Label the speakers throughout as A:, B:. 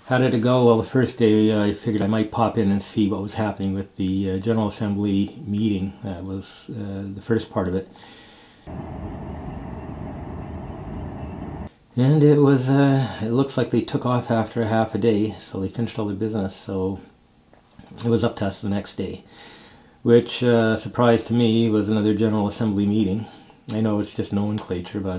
A: How did it go? Well, the first day I figured I might pop in and see what was happening with the General Assembly meeting. That was the first part of it. And it was, it looks like they took off after half a day, so they finished all their business, so it was up to us the next day. Which, surprise to me, was another General Assembly meeting. I know it's just nomenclature, but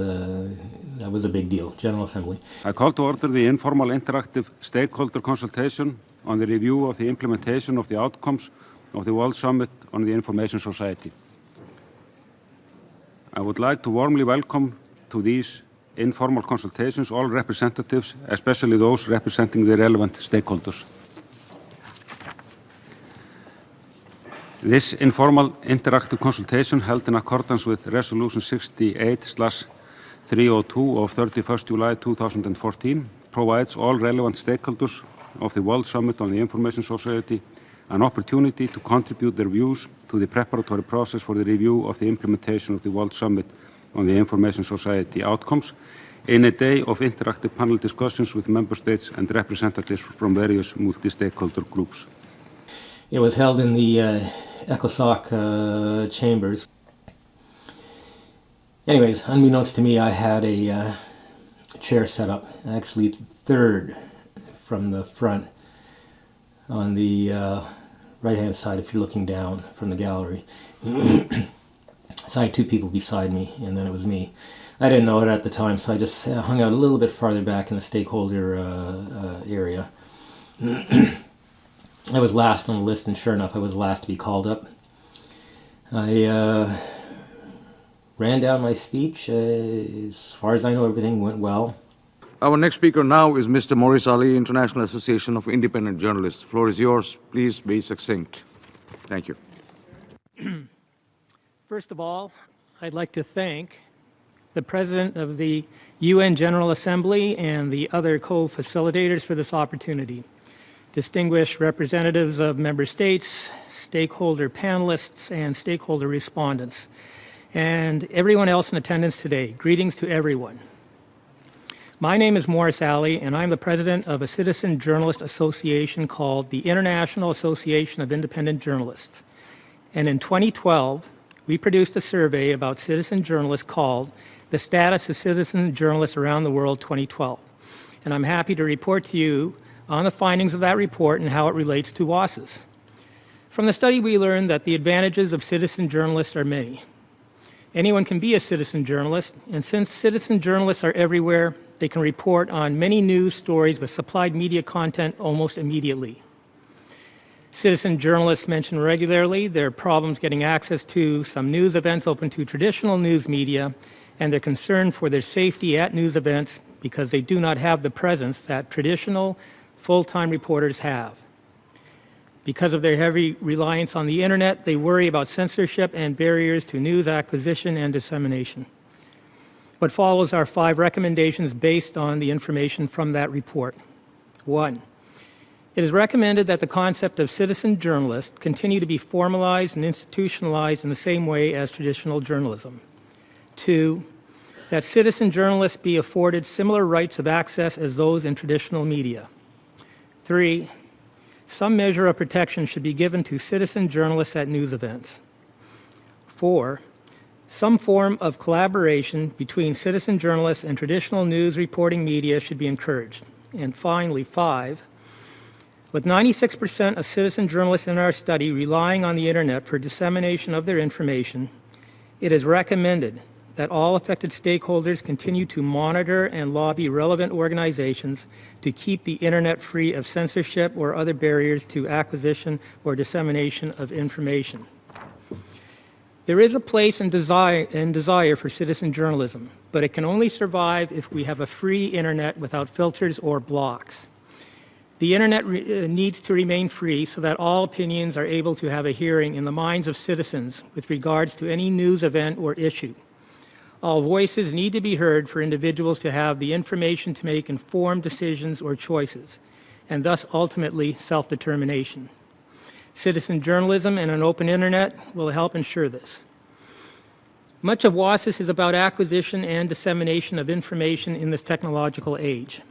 A: that was a big deal, General Assembly.
B: I call to order the informal interactive stakeholder consultation on the review of the implementation of the outcomes of the World Summit on the Information Society. I would like to warmly welcome to these informal consultations all representatives, especially those representing the relevant stakeholders. This informal interactive consultation, held in accordance with Resolution 68/302 of 31st July 2014, provides all relevant stakeholders of the World Summit on the Information Society an opportunity to contribute their views to the preparatory process for the review of the implementation of the World Summit on the Information Society outcomes in a day of interactive panel discussions with member states and representatives from various multi-stakeholder groups.
A: It was held in the ECOSOC Chambers. Anyways, unbeknownst to me, I had a chair set up, actually third from the front on the right-hand side if you're looking down from the gallery. So I had two people beside me, and then it was me. I didn't know it at the time, so I just hung out a little bit farther back in the stakeholder area. I was last on the list, and sure enough, I was last to be called up. I ran down my speech. As far as I know, everything went well.
C: Our next speaker now is Mr. Maurice Ali, International Association of Independent Journalists. The floor is yours. Please be succinct. Thank you.
D: First of all, I'd like to thank the President of the UN General Assembly and the other co-facilitators for this opportunity. Distinguished representatives of member states, stakeholder panelists, and stakeholder respondents, and everyone else in attendance today. Greetings to everyone. My name is Maurice Ali, and I'm the president of a citizen journalist association called the International Association of Independent Journalists. And in 2012, we produced a survey about citizen journalists called The Status of Citizen Journalists Around the World 2012. And I'm happy to report to you on the findings of that report and how it relates to WASS. From the study, we learned that the advantages of citizen journalists are many. Anyone can be a citizen journalist, and since citizen journalists are everywhere, they can report on many news stories with supplied media content almost immediately. Citizen journalists mention regularly their problems getting access to some news events open to traditional news media, and their concern for their safety at news events because they do not have the presence that traditional full-time reporters have. Because of their heavy reliance on the internet, they worry about censorship and barriers to news acquisition and dissemination. What follows are 5 recommendations based on the information from that report. 1. It is recommended that the concept of citizen journalist continue to be formalized and institutionalized in the same way as traditional journalism. 2. That citizen journalists be afforded similar rights of access as those in traditional media. 3. Some measure of protection should be given to citizen journalists at news events. 4. Some form of collaboration between citizen journalists and traditional news reporting media should be encouraged. And finally, 5. With 96% of citizen journalists in our study relying on the internet for dissemination of their information, it is recommended that all affected stakeholders continue to monitor and lobby relevant organizations to keep the internet free of censorship or other barriers to acquisition or dissemination of information. There is a place and desire for citizen journalism, but it can only survive if we have a free internet without filters or blocks. The internet needs to remain free so that all opinions are able to have a hearing in the minds of citizens with regards to any news event or issue. All voices need to be heard for individuals to have the information to make informed decisions or choices, and thus ultimately self-determination. Citizen journalism and an open internet will help ensure this. Much of WASS is about acquisition and dissemination of information in this technological age.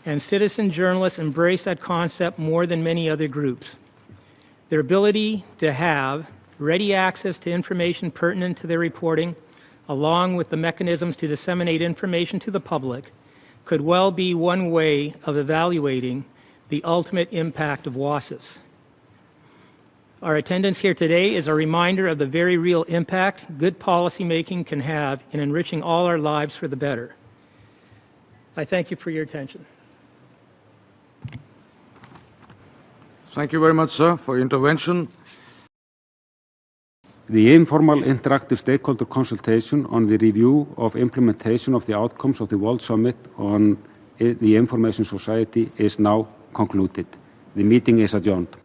D: and citizen journalists embrace that concept more than many other groups. Their ability to have ready access to information pertinent to their reporting, along with the mechanisms to disseminate information to the public, could well be one way of evaluating the ultimate impact of WASIS. Our attendance here today is a reminder of the very real impact good policymaking can have in enriching all our lives for the better. I thank you for your attention.
C: Thank you very much, sir, for your intervention.
B: The informal interactive stakeholder consultation on the review of implementation of the outcomes of the World Summit on the Information Society is now concluded. The meeting is adjourned.